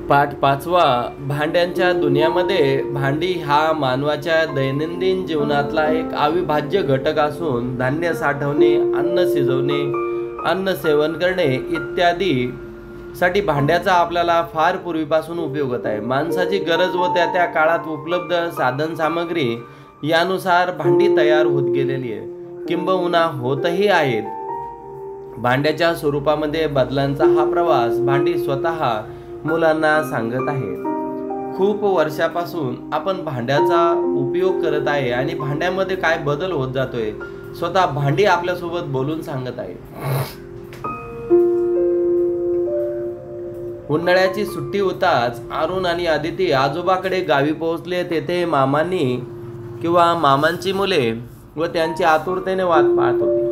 पाठ 5वा. भांड्यांच्या दुनियामध्ये भांडी हा मानवाच्या दैनंदिन जीवनातला एक अविभाज्य घटक असून धान्य साठवणे, अन्न शिजवणे, अन्न सेवन करणे इत्यादी साठी भांड्याचा आपल्याला फार पूर्वीपासून उपयोग होत आहे. माणसाची गरज व त्या त्या काळात उपलब्ध साधन सामग्री यानुसार भांडी तयार होत गेलेली आहे, किंबहुना होतही आहेत. भांड्याच्या स्वरूपामध्ये बदलांचा हा प्रवास भांडी स्वतः मुलांना सांगत आहे. खूप वर्षापासून आपण भांड्याचा उपयोग करत आहे आणि भांड्यामध्ये काय बदल होत जातोय स्वतः भांडी आपल्यासोबत बोलून सांगत आहे. उन्हाळ्याची सुट्टी होताच अरुण आणि आदिती आजोबाकडे गावी पोहोचले. तेथे मामांनी किंवा मामांची मुले व त्यांची आतुरतेने वाट पाहत होती.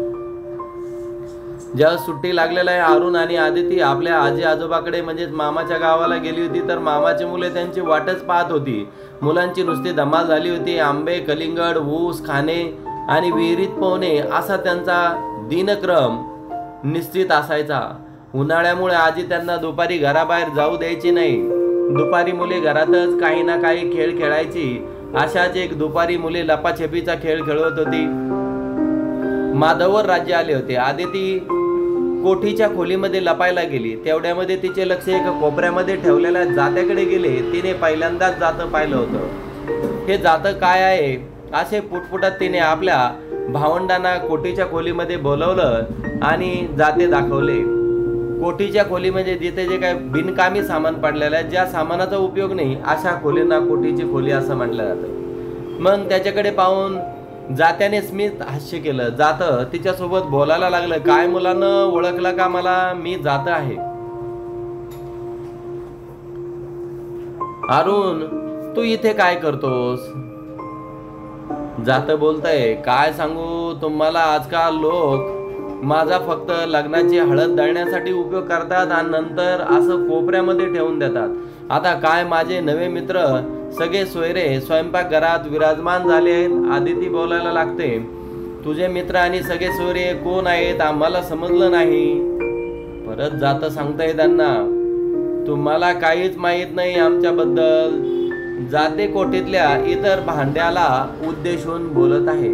ज्या सुट्टी लागलेला आहे अरुण आणि आदिती आपल्या आजी आजोबाकडे म्हणजेच मामाच्या गावाला गेली होती, तर मामाची मुले त्यांची वाटच पाहत होती. मुलांची नुसती धमाल झाली होती. आंबे, कलिंगड, ऊस खाणे आणि विहिरीत पोहणे असा त्यांचा दिनक्रम निश्चित असायचा. उन्हाळ्यामुळे आजी त्यांना दुपारी घराबाहेर जाऊ द्यायची नाही. दुपारी मुले घरातच काही ना काही खेळ खेळायची. अशाच एक दुपारी मुले लपाछपीचा खेळ खेळत होती. माधववर राज्य आले होते. आदिती कोठीच्या खोलीमध्ये लपायला गेली. तेवढ्यामध्ये तिचे लक्ष एका कोपऱ्यामध्ये ठेवलेल्या जात्याकडे गेले. तिने पहिल्यांदाच जातं पाहिलं होतं. हे जातं काय आहे असे पुटपुटत तिने आपल्या भावंडांना कोठीच्या खोलीमध्ये बोलवलं आणि जाते दाखवले. कोठीच्या खोली म्हणजे जिथे जे काय बिनकामी सामान पडलेलं आहे, ज्या सामानाचा उपयोग नाही अशा खोलींना कोठीची खोली असं म्हटलं जातं. मग त्याच्याकडे पाहून जात्याने स्मित हास्य केलं. जातं तिच्यासोबत बोलायला लागलं. काय मुलांना ओळखलं का मला? मी जातं आहे. अरुण, तू इथे काय करतोस? जातं बोलतय. काय सांगू तुम्हाला, आजकाल लोक माझा फक्त लग्नाची हळद दळण्यासाठी उपयोग करतात आणि नंतर असं कोपऱ्यामध्ये ठेवून देतात. आता काय माझे नवे मित्र सगळे सोयरे स्वयंपाकघरात विराजमान झाले आहेत. आदिती बोलायला लागते. तुझे मित्र आणि सगळे सोयरे कोण आहेत आम्हाला समजलं नाही. परत जातं सांगताय त्यांना, तुम्हाला काहीच माहित नाही आमच्याबद्दल. जाते कोठीतल्या इतर भांड्याला उद्देशून बोलत आहे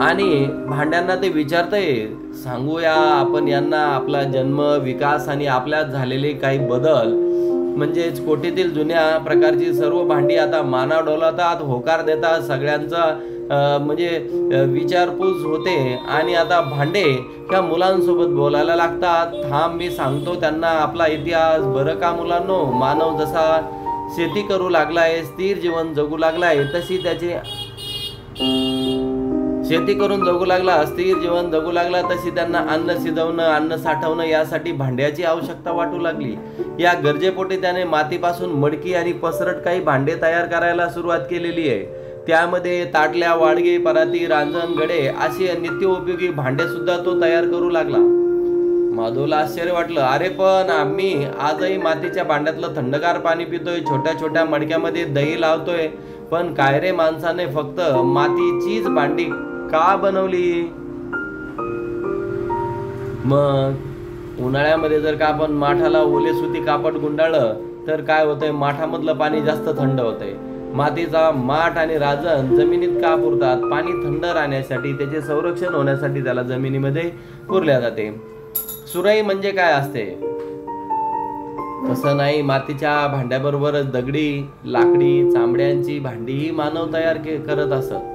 आणि भांड्यांना ते विचारतंय, सांगूया आपण यांना आपला जन्म, विकास आणि आपल्यात झालेले काही बदल. म्हणजेच कोठीतील जुन्या प्रकारची सर्व भांडी आता माना डोलावतात, होकार देतात, सगळ्यांचा म्हणजे विचारपूस होते आणि आता भांडे ह्या मुलांसोबत बोलायला लागतात. थांब मी सांगतो त्यांना आपला इतिहास. बरं का मुलांनो, मानव जसा शेती करू लागलाय, स्थिर जीवन जगू लागलाय, तशी त्याचे शेती करून जगू लागला, स्थिर जीवन जगू लागला, तशी त्यांना अन्न शिजवणं, अन्न साठवणं यासाठी भांड्याची आवश्यकता वाटू लागली. या गरजेपोटी त्याने मातीपासून मडकी आणि पसरट काही भांडे तयार करायला सुरुवात केलेली आहे. त्यामध्ये ताटल्या, वाडगे, पराती, रांजण, गडे अशी नित्योपयोगी भांडे सुद्धा तो तयार करू लागला. माधवला आश्चर्य वाटलं. अरे पण आम्ही आजही मातीच्या भांड्यातलं थंडगार पाणी पितोय, छोट्या छोट्या मडक्यामध्ये दही लावतोय, पण काय रे माणसाने फक्त मातीचीच भांडी का बनवली? मग उन्हाळ्यामध्ये जर का आपण माठाला ओले सुती कापड गुंडाळलं तर काय होतंय? माठामधलं पाणी जास्त थंड होतंय. मातीचा माठ आणि रांजण जमिनीत का पुरतात? पाणी थंड राहण्यासाठी, त्याचे संरक्षण होण्यासाठी त्याला जमिनीमध्ये पुरल्या जाते. सुराई म्हणजे काय असते? तसं नाही. मातीच्या भांड्याबरोबरच दगडी, लाकडी, चांबड्यांची भांडीही मानव तयार करत असत.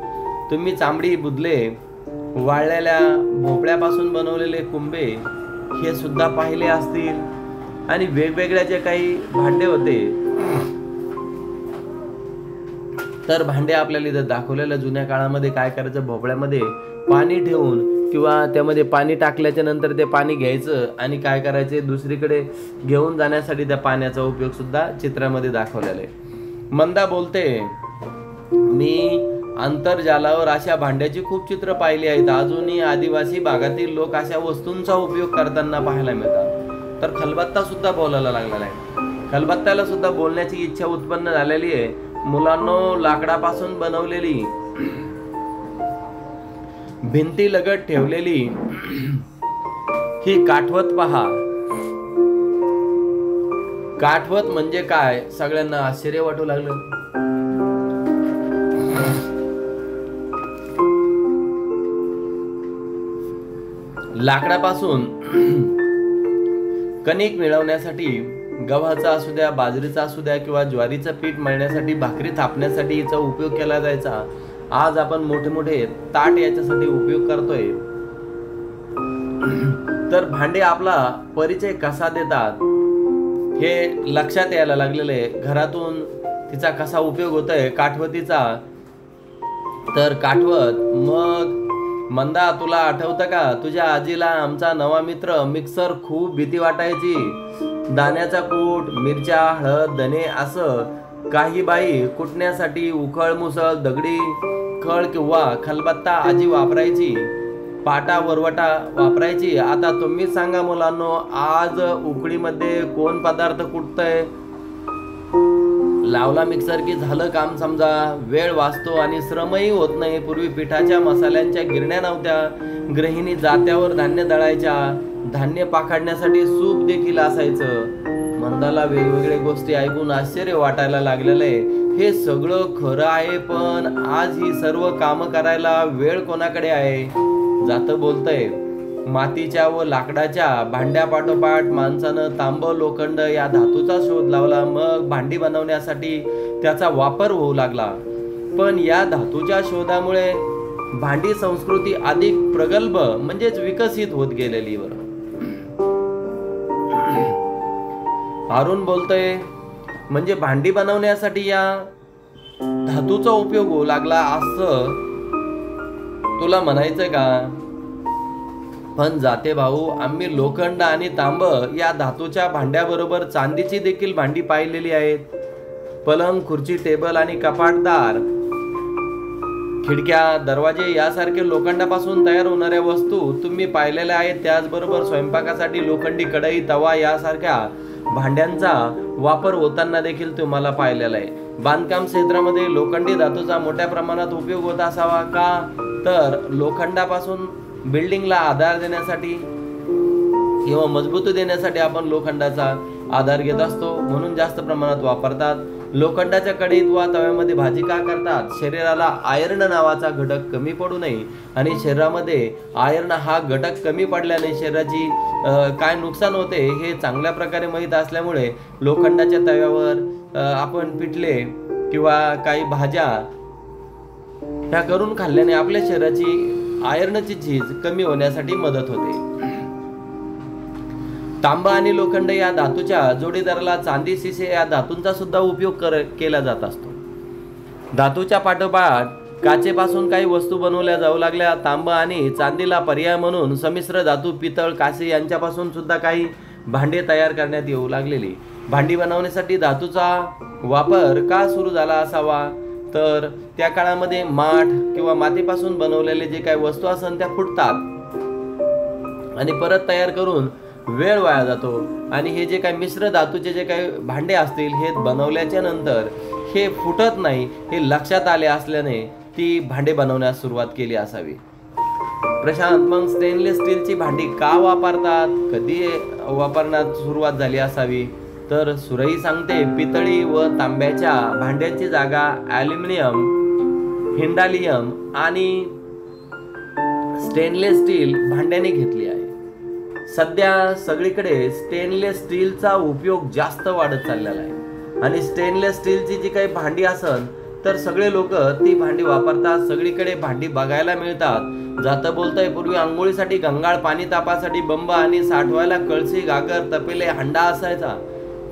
तुम्ही चांबडी, बुदले, वाळलेल्या भोपळ्यापासून बनवलेले कुंभे हे सुद्धा पाहिले असतील. आणि वेगवेगळ्या जे काही भांडे होते, तर भांडे आपल्याला इथं दाखवलेल्या जुन्या काळामध्ये काय करायचं, भोपळ्यामध्ये पाणी ठेवून किंवा त्यामध्ये पाणी टाकल्याच्या नंतर ते पाणी घ्यायचं आणि काय करायचे, दुसरीकडे घेऊन जाण्यासाठी त्या पाण्याचा उपयोग सुद्धा चित्रामध्ये दाखवलेला आहे. मंदा बोलते, मी आंतरजालावर अशा भांड्याची खूप चित्र पाहिली आहेत. अजूनही आदिवासी भागातील लोक अशा वस्तूंचा उपयोग करताना पाहायला मिळतात. तर खलबत्ता सुद्धा बोलायला लागलेला आहे. खलबत्त्याला सुद्धा बोलण्याची इच्छा उत्पन्न झालेली आहे. मुलांनो, लाकडापासून बनवलेली भिंती लगत ठेवलेली ही काठवत पहा. काठवत म्हणजे काय सगळ्यांना आश्चर्य वाटू लागलं. लाकडापासून कणिक मिळवण्यासाठी गव्हाचा असू द्या, बाजरीचा असू द्या किंवा ज्वारीचं पीठ मळण्यासाठी, भाकरी थापण्यासाठी याचा उपयोग केला जायचा. आज आपण मोठे मोठे ताट याच्यासाठी उपयोग करतोय. तर भांडे आपला परिचय कसा देतात हे लक्षात यायला लागलेलं आहे. घरातून तिचा कसा उपयोग होतोय काठवतीचा. तर काठवत, मग मंदा तुला आठवतं का तुझ्या आजीला आमचा नवा मित्र मिक्सर खूप भीती वाटायची. दाण्याचा कूट, मिरच्या, हळद, धने असं काही बाई कुटण्यासाठी उखळ, मुसळ, दगडी खळ किंवा खलबत्ता आजी वापरायची. पाटा, वरवटा वापरायची. आता तुम्ही सांगा मुलांनो, आज उकडीमध्ये कोण पदार्थ कुटतय? लावला मिक्सर की झालं काम समजा. वेळ वाचतो आणि श्रमही होत नाही. पूर्वी पिठाच्या मसाल्यांच्या गिरण्या नव्हत्या. गृहिणी जात्यावर धान्य दळायच्या. धान्य पाखडण्यासाठी सूप देखील असायचं. मंदाला वेगवेगळ्या गोष्टी ऐकून आश्चर्य वाटायला लागलेलं आहे. हे सगळं खरं आहे, पण आज ही सर्व कामं करायला वेळ कोणाकडे आहे? जातं बोलतंय. मातीच्या व लाकडाच्या भांड्यापाठोपाठ माणसानं तांब, लोखंड या धातूचा शोध लावला. मग भांडी बनवण्यासाठी त्याचा वापर होऊ लागला. पण या धातूच्या शोधामुळे भांडी संस्कृती अधिक प्रगल्भ म्हणजेच विकसित होत गेलेली. अरुण बोलतोय, म्हणजे भांडी बनवण्यासाठी या धातूचा उपयोग होऊ लागला असं तुला म्हणायचंय का? पण जाते भाऊ, आम्ही लोखंड आणि तांब या धातूच्या भांड्याबरोबर चांदीची देखील भांडी पाहिलेली आहेत. पलंग, खुर्ची, टेबल आणि कपाटदार, खिडक्या, दरवाजे यासारखे लोखंडापासून तयार होणाऱ्या वस्तू तुम्ही पाहिलेल्या आहेत. त्याचबरोबर स्वयंपाकासाठी लोखंडी कढई, तवा यासारख्या भांड्यांचा वापर होताना देखील तुम्हाला पाहिलेला आहे. बांधकाम क्षेत्रामध्ये लोखंडी धातूचा मोठ्या प्रमाणात उपयोग होत असावा का? तर लोखंडापासून बिल्डिंगला आधार देण्यासाठी किंवा मजबूती देण्यासाठी आपण लोखंडाचा आधार घेत असतो, म्हणून जास्त प्रमाणात वापरतात. लोखंडाच्या कढईत वा तव्यामध्ये भाजी का करतात? शरीराला आयर्न नावाचा घटक कमी पडू नये. आणि शरीरामध्ये आयर्न हा घटक कमी पडल्याने शरीराची काय नुकसान होते हे चांगल्या प्रकारे माहीत असल्यामुळे लोखंडाच्या तव्यावर आपण पिठले किंवा काही भाज्या ह्या करून खाल्ल्याने आपल्या शरीराची आयर्नची झीज कमी होण्यासाठी मदत होते. तांबा आणि लोखंड या धातूच्या जोडीदाराला चांदी, शिसे या धातूंचा सुद्धा उपयोग केला जात असतो. धातूच्या पाठोपाठ काचेपासून काही वस्तू बनवल्या जाऊ लागल्या. तांबा आणि चांदीला पर्याय म्हणून संमिश्र धातू, पितळ, कांस्य यांच्यापासून सुद्धा काही भांडे तयार करण्यात येऊ लागलेली. भांडी बनवण्यासाठी धातूचा वापर का सुरू झाला असावा? तर त्या काळामध्ये माठ किंवा मातीपासून बनवलेले जे काही वस्तू असतात त्या फुटतात आणि परत तयार करून वेळ वाया जातो. आणि हे जे काही मिश्र धातूचे जे काही भांडे असतील हे बनवल्याच्या नंतर हे फुटत नाही हे लक्षात आले असल्याने ती भांडे बनवण्यास सुरुवात केली असावी. प्रशांत, मग स्टेनलेस स्टीलची भांडी का वापरतात? कधी वापरण्यास सुरुवात झाली असावी? तर सुरई सांगते, पितळी व तांब्याच्या भांड्याची जागा ॲल्युमिनियम, हिंडालियम आणि स्टेनलेस स्टील भांड्याने घेतली आहे. सध्या सगळीकडे स्टेनलेस स्टीलचा उपयोग जास्त वाढत चाललेला आहे आणि स्टेनलेस स्टीलची जी काही भांडी असन तर सगळे लोक ती भांडी वापरतात. सगळीकडे भांडी बघायला मिळतात. जातं बोलतंय, पूर्वी आंघोळीसाठी गंगाळ, पाणी तापासाठी बंब आणि साठवायला कळशी, घागर, तपेले, हंडा असायचा.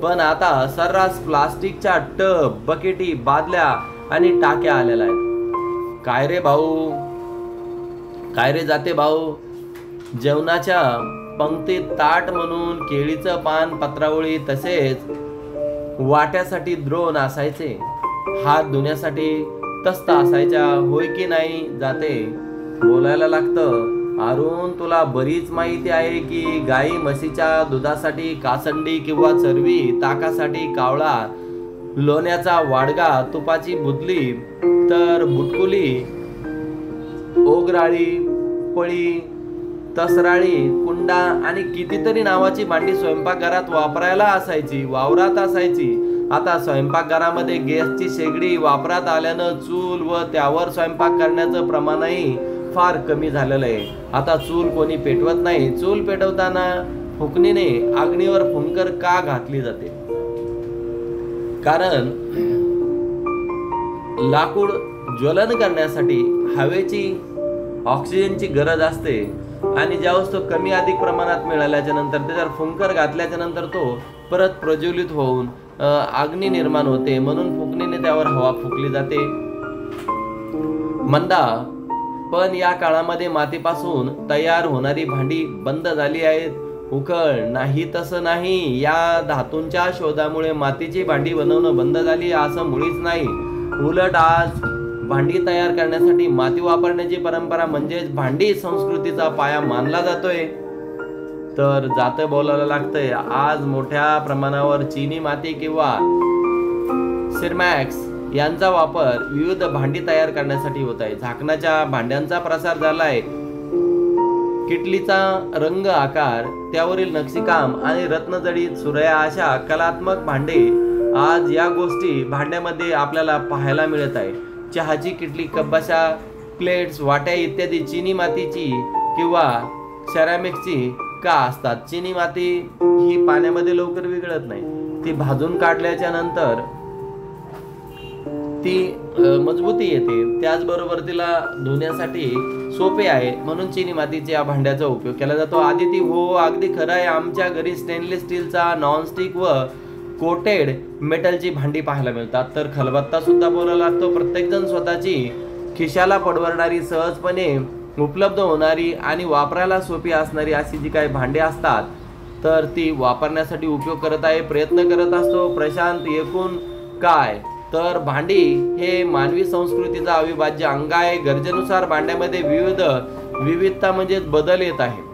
पण आता सर्रास प्लास्टिकच्या टब, बकेटी, बादल्या आणि टाक्या आलेल्या आहेत. काय रे भाऊ, काय रे जाते भाऊ, जेवणाच्या पंक्तीत ताट म्हणून केळीचं पान, पत्रावळी तसेच वाट्यासाठी द्रोण असायचे. हात धुण्यासाठी तस्ता असायच्या, होय की नाही जाते? बोलायला लागतं. अरुण, तुला बरीच माहिती आहे की गाई म्हशीच्या दुधासाठी कासंडी किंवा चरबी, ताकासाठी कावळा, लोण्याचा वाडगा, तुपाची बुदली, तर बुटकुली, ओगराळी, पळी, तसराळी, कुंडा आणि कितीतरी नावाची भांडी स्वयंपाकघरात वापरायला असायची, वावरात असायची. आता स्वयंपाकघरामध्ये गॅसची शेगडी वापरात आल्यानं चूल व त्यावर स्वयंपाक करण्याचं प्रमाणही फार कमी झालेलं आहे. आता चूल कोणी पेटवत नाही. चूल पेटवताना फुकणीने अग्नीवर फुंकर का घातली जाते? कारण लाकूड ज्वलन करण्यासाठी हवेची, ऑक्सिजनची गरज असते आणि ज्या वस्तू कमी अधिक प्रमाणात मिळाल्याच्या नंतर त्याच्यावर फुंकर घातल्याच्या नंतर तो परत प्रज्वलित होऊन अग्नी निर्माण होते, म्हणून फुकणीने त्यावर हवा फुकली जाते. मंदा पण या काळामध्ये मातीपासून तयार होणारी भांडी बंद झाली आहेत. उखळ नाही तसं नाही, या धातूंच्या शोधामुळे मातीची भांडी बनवणं बंद झाली असं मुळीच नाही. उलट आज भांडी तयार करण्यासाठी माती वापरण्याची परंपरा म्हणजेच भांडी संस्कृतीचा पाया मानला जातोय. तर जातं बोलायला लागतंय. आज मोठ्या प्रमाणावर चीनी माती किंवा सिरमॅक्स यांचा वापर विविध भांडी तयार करण्यासाठी होत आहे. झाकणाच्या भांड्यांचा प्रसार झालाय. किटलीचा रंग, आकार, त्यावरील नक्षीकाम आणि रत्नजडित सुरया अशा कलात्मक भांडे आज या गोष्टी भांड्यामध्ये आपल्याला पाहायला मिळत आहे. चहाची किटली, कपाशा, प्लेट्स, वाट्या इत्यादी चीनी मातीची किंवा सेरॅमिक्सची का असतात? चीनी माती ही पाण्यामध्ये लवकर विघळत नाही. ती भाजून काढल्याच्या नंतर ती मजबूती येते. त्याचबरोबर तिला धुण्यासाठी सोपे आहे, म्हणून चीनी मातीच्या भांड्याचा उपयोग केला जातो. आदिती, हो अगदी खरं आहे. आमच्या घरी स्टेनलेस स्टीलचा, नॉनस्टिक व कोटेड मेटलची भांडी पाहायला मिळतात. तर खलबत्ता सुद्धा बोलायला लागतो. प्रत्येक जण स्वतःची खिशाला परवडणारी, सहजपणे उपलब्ध होणारी आणि वापरायला सोपी असणारी अशी जी काही भांडी असतात तर ती वापरण्यासाठी उपयोग करत आहे, प्रयत्न करत असतो. प्रशांत, एकूण काय तर भांडी हे मानवी संस्कृतीचा अविभाज्य अंग आहे. गरजेनुसार भांड्यामध्ये विविधता म्हणजे बदल येत आहे.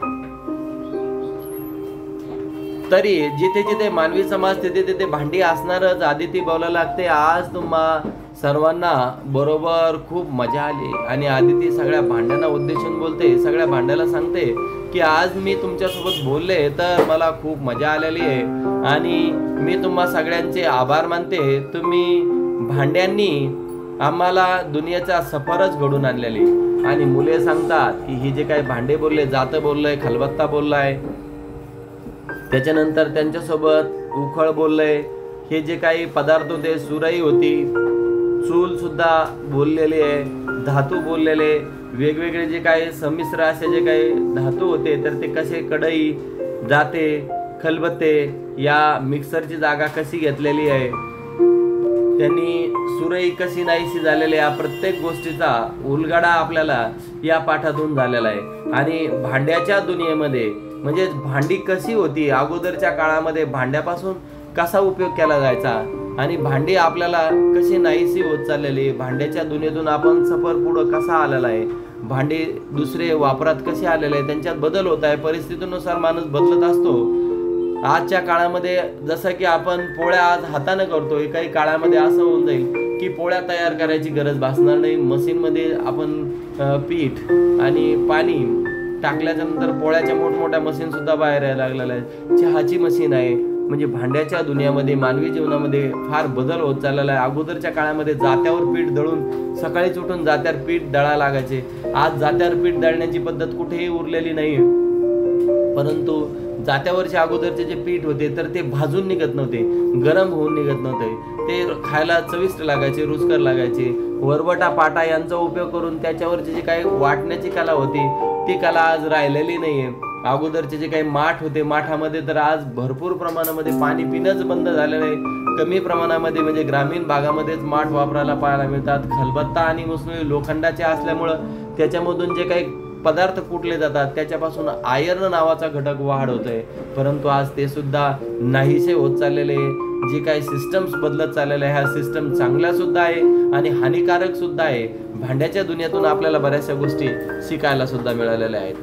तरी जिथे जिथे मानवी समाज तिथे तिथे भांडी असणारच. आदिती बोलायला लागते. आज तुम्हा सर्वांना बरोबर खूप मजा आली आणि आदिती सगळ्या भांड्यांना उद्देशून बोलते. सगळ्या भांड्याला सांगते की आज मी तुमच्यासोबत बोलले तर मला खूप मजा आलेली आहे आणि मी तुम्हा सगळ्यांचे आभार मानते. तुम्ही भांड्यांनी आम्हाला दुनियाचा सफरच घडून आणलेली. आणि मुले सांगतात की ही जे काही भांडे बोलले, जातं बोललंय, खलबत्ता बोललाय, त्याच्यानंतर त्यांच्यासोबत उखळ बोललंय, हे जे काही पदार्थ होते, सुराई होती, चूल सुद्धा बोललेली आहे, धातू बोललेले, वेगवेगळे जे काही संमिश्र असे जे काही धातू होते तर ते कसे, कढई, जाते, खलबत्ते, या मिक्सरची जागा कशी घेतलेली आहे, त्यांनी सुरई कशी नाहीशी झालेली, या प्रत्येक गोष्टीचा उलगडा आपल्याला या पाठातून झालेला आहे. आणि भांड्याच्या दुनियेमध्ये म्हणजे भांडी कशी होती, अगोदरच्या काळामध्ये भांड्यापासून कसा उपयोग केला जायचा आणि भांडी आपल्याला कशी नाहीशी होत चाललेली, भांड्याच्या दुनियेतून आपण सफर पुढं कसा आलेला आहे, भांडी दुसरे वापरात कसे आलेले आहे, त्यांच्यात बदल होत आहे. परिस्थितीनुसार माणूस बदलत असतो. आजच्या काळामध्ये जसं की आपण पोळ्या आज हाताने करतोय, काही काळामध्ये असं होऊन जाईल की पोळ्या तयार करायची गरज भासणार नाही. मशीनमध्ये आपण पीठ आणि पाणी टाकल्याच्या नंतर पोळ्याच्या मोठमोठ्या मशीन सुद्धा बाहेर यायला लागलेल्या आहेत. चहाची मशीन आहे. म्हणजे भांड्याच्या दुनियामध्ये, मानवी जीवनामध्ये फार बदल होत चाललेला आहे. अगोदरच्या काळामध्ये जात्यावर पीठ दळून सकाळीच उठून जात्यावर पीठ दळा लागायचे. आज जात्यावर पीठ दळण्याची पद्धत कुठेही उरलेली नाही. परंतु जात्यावरचे अगोदरचे जे पीठ होते तर ते भाजून निघत नव्हते, गरम होऊन निघत नव्हते, ते खायला चविष्ट लागायचे, रुचकर लागायचे. वरवटा, पाटा यांचा उपयोग करून त्याच्यावरची जी काही वाटण्याची कला होती ती कला आज राहिलेली नाहीये. अगोदरचे जे काही माठ होते, माठामध्ये तर आज भरपूर प्रमाणामध्ये पाणी पिणंच बंद झालेलं आहे. कमी प्रमाणामध्ये म्हणजे ग्रामीण भागामध्येच माठ वापरायला पाहायला मिळतात. खलबत्ता आणि मुसळी लोखंडाचे असल्यामुळं त्याच्यामधून जे काही पदार्थ कुटले जातात त्याच्यापासून आयर्न नावाचा घटक वाढ होतोय. परंतु आज ते सुद्धा नाहीसे होत चाललेले. जे काही सिस्टम्स बदलत चाललेले आहे, ह्या सिस्टम चांगल्या सुद्धा आहे आणि हानिकारक सुद्धा आहे. भांड्याच्या दुनियेतून आपल्याला बऱ्याचशा गोष्टी शिकायला सुद्धा मिळालेल्या आहेत.